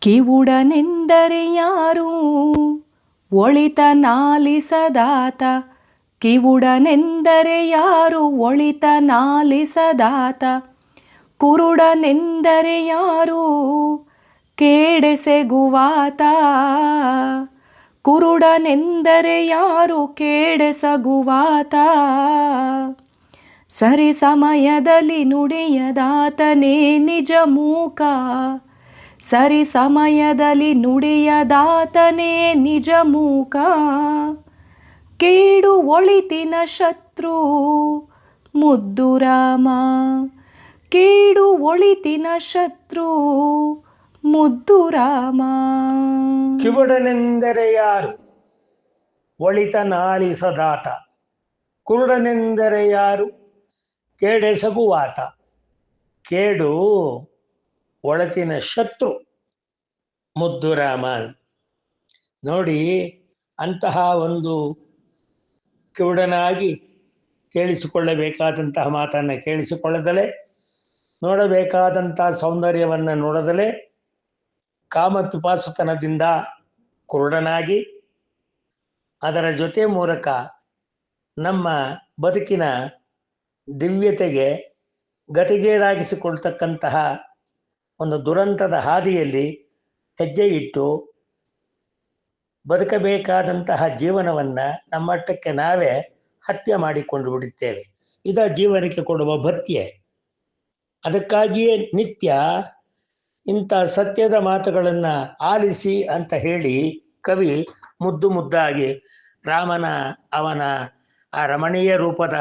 ಕಿವುಡನೆಂದರೆ ಯಾರು ಒಳಿತನಾಲಿಸದಾತ. ಕಿವುಡನೆಂದರೆ ಯಾರು ಒಳಿತನಾಲಿಸದಾತ. ಕುರುಡನೆಂದರೆ ಯಾರು ಕೇಡೆಸೆಗುವಾತ. ಕುರುಡನೆಂದರೆ ಯಾರು ಕೇಡೆಸಗುವಾತ. ಸರಿ ಸಮಯದಲ್ಲಿ ನುಡಿಯದಾತನೇ ನಿಜ ಮೂಕ. ಸರಿ ಸಮಯದಲ್ಲಿ ನುಡಿಯದಾತನೇ ನಿಜ ಮೂಕ. ಕೇಡು ಒಳಿತಿನ ಶತ್ರು ಮುದ್ದು ರಾಮ. ಕೇಡು ಒಳಿತಿನ ಶತ್ರು ಮುದ್ದು ರಾಮ. ಕಿವುಡನೆಂದರೆ ಯಾರು ಒಳಿತನಾಲಿಸದಾತ. ಕುರುಡನೆಂದರೆ ಯಾರು ಕೇಡೆಸಗುವಾತ. ಕೇಡು ಒಳತಿನ ಶತ್ರು ಮುದ್ದು ರಾಮ. ನೋಡಿ, ಅಂತಹ ಒಂದು ಕಿವುಡನಾಗಿ ಕೇಳಿಸಿಕೊಳ್ಳಬೇಕಾದಂತಹ ಮಾತನ್ನು ಕೇಳಿಸಿಕೊಳ್ಳದಲೇ, ನೋಡಬೇಕಾದಂತಹ ಸೌಂದರ್ಯವನ್ನು ನೋಡದಲೇ, ಕಾಮಪಿಪಾಸುತನದಿಂದ ಕುರುಡನಾಗಿ ಅದರ ಜೊತೆ ಮೂಲಕ ನಮ್ಮ ಬದುಕಿನ ದಿವ್ಯತೆಗೆ ಗತಿಗೇಡಾಗಿಸಿಕೊಳ್ತಕ್ಕಂತಹ ಒಂದು ದುರಂತದ ಹಾದಿಯಲ್ಲಿ ಹೆಜ್ಜೆ ಇಟ್ಟು ಬದುಕಬೇಕಾದಂತಹ ಜೀವನವನ್ನು ನಮ್ಮಷ್ಟಕ್ಕೆ ನಾವೇ ಹತ್ಯೆ ಮಾಡಿಕೊಂಡು ಬಿಡುತ್ತೇವೆ. ಇದ ಜೀವನಕ್ಕೆ ಕೊಡುವ ಭತ್ಯೆ. ಅದಕ್ಕಾಗಿಯೇ ನಿತ್ಯ ಇಂಥ ಸತ್ಯದ ಮಾತುಗಳನ್ನು ಆಲಿಸಿ ಅಂತ ಹೇಳಿ ಕವಿ ಮುದ್ದು ಮುದ್ದಾಗಿ ರಾಮನ ಅವನ ಆ ರಮಣೀಯ ರೂಪದ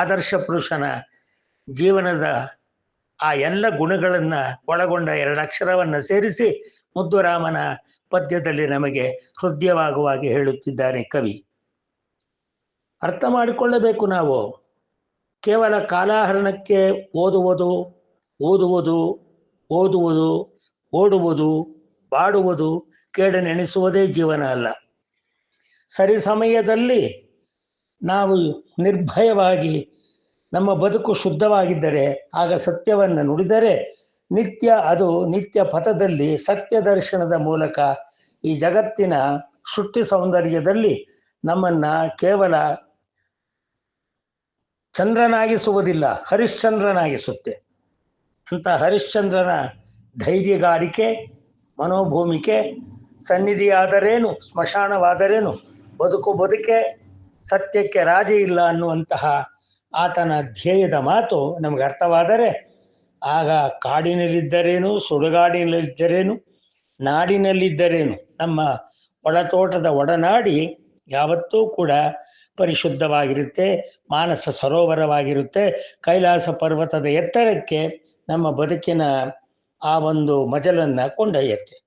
ಆದರ್ಶ ಪುರುಷನ ಜೀವನದ ಆ ಎಲ್ಲ ಗುಣಗಳನ್ನು ಒಳಗೊಂಡ 2 ಅಕ್ಷರವನ್ನು ಸೇರಿಸಿ ಮುದ್ದು ರಾಮನ ಪದ್ಯದಲ್ಲಿ ನಮಗೆ ಹೃದಯವಾಗುವಾಗಿ ಹೇಳುತ್ತಿದ್ದಾನೆ ಕವಿ. ಅರ್ಥ ಮಾಡಿಕೊಳ್ಳಬೇಕು ನಾವು. ಕೇವಲ ಕಾಲಹರಣಕ್ಕೆ ಓದುವುದು, ಓದುವುದು, ಓದುವುದು, ಓಡುವುದು, ಬಾಡುವುದು, ಕೇಡನೆಣಿಸುವುದೇ ಜೀವನ ಅಲ್ಲ. ಸರಿ ಸಮಯದಲ್ಲಿ ನಾವು ನಿರ್ಭಯವಾಗಿ ನಮ್ಮ ಬದುಕು ಶುದ್ಧವಾಗಿದ್ದರೆ, ಆಗ ಸತ್ಯವನ್ನು ನುಡಿದರೆ ನಿತ್ಯ ಪಥದಲ್ಲಿ ಸತ್ಯ ದರ್ಶನದ ಮೂಲಕ ಈ ಜಗತ್ತಿನ ಸೃಷ್ಟಿ ಸೌಂದರ್ಯದಲ್ಲಿ ನಮ್ಮನ್ನ ಕೇವಲ ಚಂದ್ರನಾಗಿಸುವುದಿಲ್ಲ, ಹರಿಶ್ಚಂದ್ರನಾಗಿಸುತ್ತೆ. ಅಂತ ಹರಿಶ್ಚಂದ್ರನ ಧೈರ್ಯಗಾರಿಕೆ, ಮನೋಭೂಮಿಕೆ, ಸನ್ನಿಧಿಯಾದರೇನು ಸ್ಮಶಾನವಾದರೇನು, ಬದುಕೆ ಸತ್ಯಕ್ಕೆ ರಾಜಿ ಇಲ್ಲ ಅನ್ನುವಂತಹ ಆತನ ಧ್ಯೇಯದ ಮಾತು ನಮಗೆ ಅರ್ಥವಾದರೆ, ಆಗ ಕಾಡಿನಲ್ಲಿದ್ದರೇನು, ಸುಡುಗಾಡಿನಲ್ಲಿದ್ದರೇನು, ನಾಡಿನಲ್ಲಿದ್ದರೇನು, ನಮ್ಮ ಒಳತೋಟದ ಒಡನಾಡಿ ಯಾವತ್ತೂ ಕೂಡ ಪರಿಶುದ್ಧವಾಗಿರುತ್ತೆ, ಮಾನಸ ಸರೋವರವಾಗಿರುತ್ತೆ. ಕೈಲಾಸ ಪರ್ವತದ ಎತ್ತರಕ್ಕೆ ನಮ್ಮ ಬದುಕಿನ ಆ ಒಂದು ಮಜಲನ್ನು ಕೊಂಡೊಯ್ಯುತ್ತೆ.